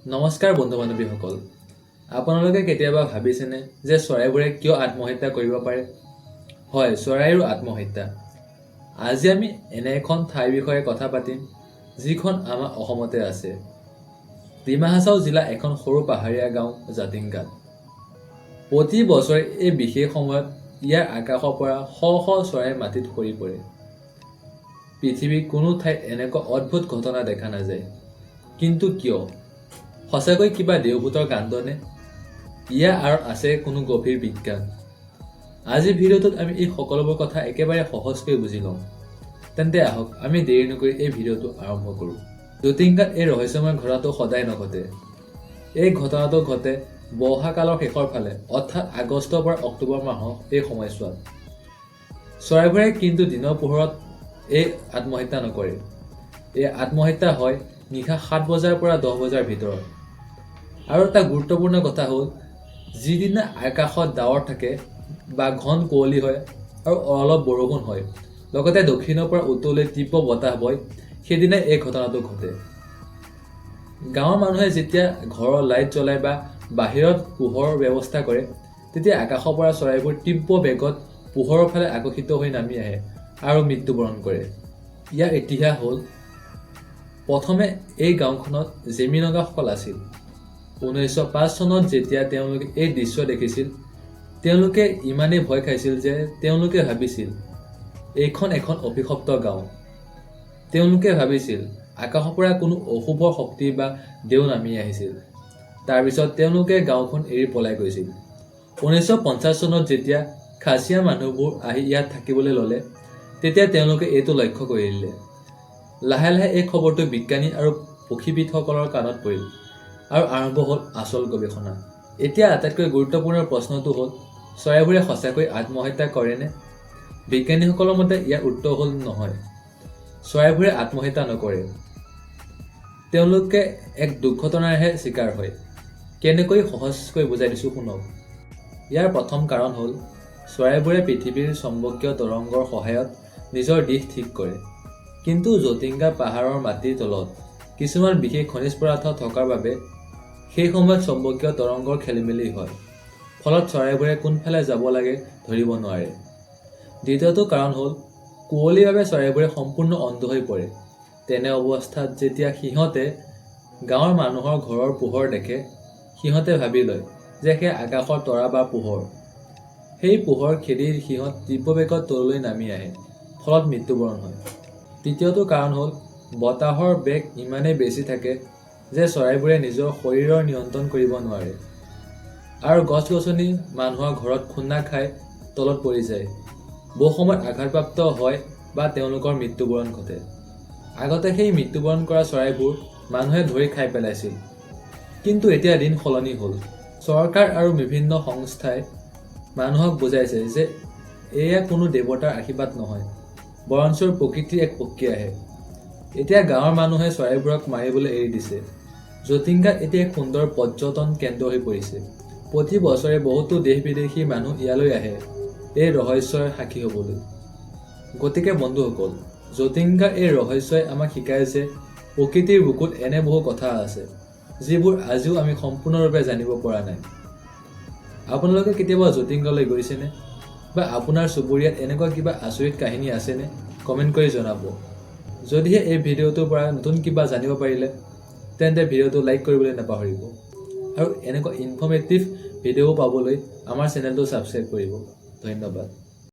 নমস্কাৰ বন্ধু বান্ধৱীসকল, আপোনালোকে কেতিয়াবা ভাবিছেনে যে চৰাইবোৰে কিয় আত্মহত্যা কৰিব পাৰে? হয়, চৰাইৰো আত্মহত্যা। আজি আমি এনে এখন ঠাইৰ বিষয়ে কথা পাতিম যিখন আমাৰ অসমতে আছে। ডিমা হাছাও জিলা এখন সৰু পাহাৰীয়া গাঁও জাতিংগাত। প্ৰতি বছৰে এই বিশেষ সময়ত ইয়াৰ আকাশৰ পৰা শ শ চৰাই মাটিত সৰি পৰে। পৃথিৱীৰ কোনো ঠাইত এনেকুৱা অদ্ভুত ঘটনা দেখা নাযায়। কিন্তু কিয়? সঁচাকৈ কিবা দেওভূতৰ কাণ্ডনে? ইয়াৰ আঁৰত আছে কোনো গভীৰ বিজ্ঞান। আজিৰ ভিডিঅ'টোত আমি এই সকলোবোৰ কথা একেবাৰে সহজকৈ বুজি লম। তেন্তে আহক আমি দেৰি নকৰি এই ভিডিঅ'টো আৰম্ভ কৰোঁ। জাতিংগাত এই ৰহস্যময় ঘটনাটো সদায় নঘটে। এই ঘটনাটো ঘটে বৰ্ষাকালৰ শেষৰ ফালে, অৰ্থাৎ আগষ্টৰ পৰা অক্টোবৰ মাহৰ এই সময়ছোৱাত। চৰাইবোৰে কিন্তু দিনৰ পোহৰত এই আত্মহত্যা নকৰে। এই আত্মহত্যা হয় নিশা 7 বজাৰ পৰা 10 বজাৰ ভিতৰত। আৰু এটা গুৰুত্বপূৰ্ণ কথা হ'ল, যিদিনা আকাশত ডাৱৰ থাকে বা ঘন কুঁৱলী হয় আৰু অলপ বৰষুণ হয়, লগতে দক্ষিণৰ পৰা উত্তৰলৈ তীব্ৰ বতাহ বয়, সেইদিনাই এই ঘটনাটো ঘটে। গাঁৱৰ মানুহে যেতিয়া ঘৰৰ লাইট জ্বলায় বা বাহিৰত পোহৰৰ ব্যৱস্থা কৰে, তেতিয়া আকাশৰ পৰা চৰাইবোৰ তীব্ৰ বেগত পোহৰৰ ফালে আকৰ্ষিত হৈ নামি আহে আৰু মৃত্যুবৰণ কৰে। ইয়াৰ ইতিহাস হ'ল, প্ৰথমে এই গাঁওখনত জেমিনগাসকল আছিল। 1905 চনত যেতিয়া তেওঁলোকে এই দৃশ্য দেখিছিল, তেওঁলোকে ইমানেই ভয় খাইছিল যে তেওঁলোকে ভাবিছিল এইখন এখন অভিশপ্ত গাঁও। তেওঁলোকে ভাবিছিল আকাশৰ পৰা কোনো অশুভ শক্তি বা দেও নামি আহিছিল। তাৰপিছত তেওঁলোকে গাঁওখন এৰি পলাই গৈছিল। 1950 চনত যেতিয়া খাচীয়া মানুহবোৰ আহি ইয়াত থাকিবলৈ ল'লে, তেতিয়া তেওঁলোকে এইটো লক্ষ্য কৰিলে। লাহে লাহে এই খবৰটো বিজ্ঞানী আৰু পক্ষীবিদসকলৰ কাণত পৰিল আৰু আৰম্ভ হ'ল আচল গৱেষণা। এতিয়া আটাইতকৈ গুৰুত্বপূৰ্ণ প্ৰশ্নটো হ'ল, চৰাইবোৰে সঁচাকৈ আত্মহত্যা কৰেনে? বিজ্ঞানীসকলৰ মতে ইয়াৰ উত্তৰ হ'ল নহয়। চৰাইবোৰে আত্মহত্যা নকৰে। তেওঁলোকে এক দুৰ্ঘটনাৰহে চিকাৰ হয়। কেনেকৈ সহজকৈ বুজাই দিছোঁ শুনক। ইয়াৰ প্ৰথম কাৰণ হ'ল, চৰাইবোৰে পৃথিৱীৰ চুম্বকীয় তৰংগৰ সহায়ত নিজৰ দিশ ঠিক কৰে। কিন্তু জাতিংগা পাহাৰৰ মাটিৰ তলত কিছুমান বিশেষ খনিজ পদাৰ্থ থকাৰ বাবে সেই সময়ত চুম্বকীয় তৰংগৰ খেলিমেলি হয়। ফলত চৰাইবোৰে কোনফালে যাব লাগে ধৰিব নোৱাৰে। দ্বিতীয়টো কাৰণ হ'ল, কুঁৱলীৰ বাবে চৰাইবোৰে সম্পূৰ্ণ অন্ধ হৈ পৰে। তেনে অৱস্থাত যেতিয়া সিহঁতে গাঁৱৰ মানুহৰ ঘৰৰ পোহৰ দেখে, সিহঁতে ভাবি লয় যে সেয়া আকাশৰ তৰা বা পোহৰ। সেই পোহৰ খেদি সিহঁত তীব্ৰ বেগত তললৈ নামি আহে, ফলত মৃত্যুবৰণ হয়। তৃতীয়টো কাৰণ হ'ল, বতাহৰ বেগ ইমানেই বেছি থাকে যে চৰাইবোৰে নিজৰ শৰীৰৰ নিয়ন্ত্ৰণ কৰিব নোৱাৰে আৰু গছ-গছনি মানুহৰ ঘৰত খুন্দা খাই তলত পৰি যায়। বহু সময়ত আঘাতপ্ৰাপ্ত হয় বা তেওঁলোকৰ মৃত্যুবৰণ ঘটে। আগতে সেই মৃত্যুবৰণ কৰা চৰাইবোৰ মানুহে ধৰি খাই পেলাইছিল। কিন্তু এতিয়া দিন সলনি হ'ল। চৰকাৰ আৰু বিভিন্ন সংস্থাই মানুহক বুজাইছে যে এয়া কোনো দেৱতাৰ আশীৰ্বাদ নহয়, বৰঞ্চ প্ৰকৃতিৰ এক প্ৰক্ৰিয়াহে। এতিয়া গাঁৱৰ মানুহে চৰাইবোৰক মাৰিবলৈ এৰি দিছে। জাতিংগাত এতিয়া এক সুন্দৰ পৰ্যটন কেন্দ্ৰ হৈ পৰিছে। প্ৰতি বছৰে বহুতো দেশ-বিদেশী মানুহ ইয়ালৈ আহে এই ৰহস্যৰ সাক্ষী হ'বলৈ। গতিকে বন্ধুসকল, জাতিংগাৰ এই ৰহস্যই আমাক শিকায় যে প্ৰকৃতিৰ বুকুত এনে বহু কথা আছে, যিবোৰ আজিও আমি সম্পূৰ্ণৰূপে জানিব পৰা নাই। আপোনালোকে কেতিয়াবা জাতিংগালৈ গৈছেনে? বা আপোনাৰ চুবুৰীয়াত এনেকুৱা কিবা আচৰিত কাহিনী আছেনে? কমেণ্ট কৰি জনাব। যদিহে এই ভিডিঅ'টোৰ পৰা নতুন কিবা জানিব পাৰিলে, তেন্তে ভিডিঅ'টো লাইক কৰিবলৈ নাপাহৰিব। আৰু এনেকুৱা ইনফৰ্মেটিভ ভিডিঅ' পাবলৈ আমাৰ চেনেলটো ছাবস্ক্ৰাইব কৰিব। ধন্যবাদ।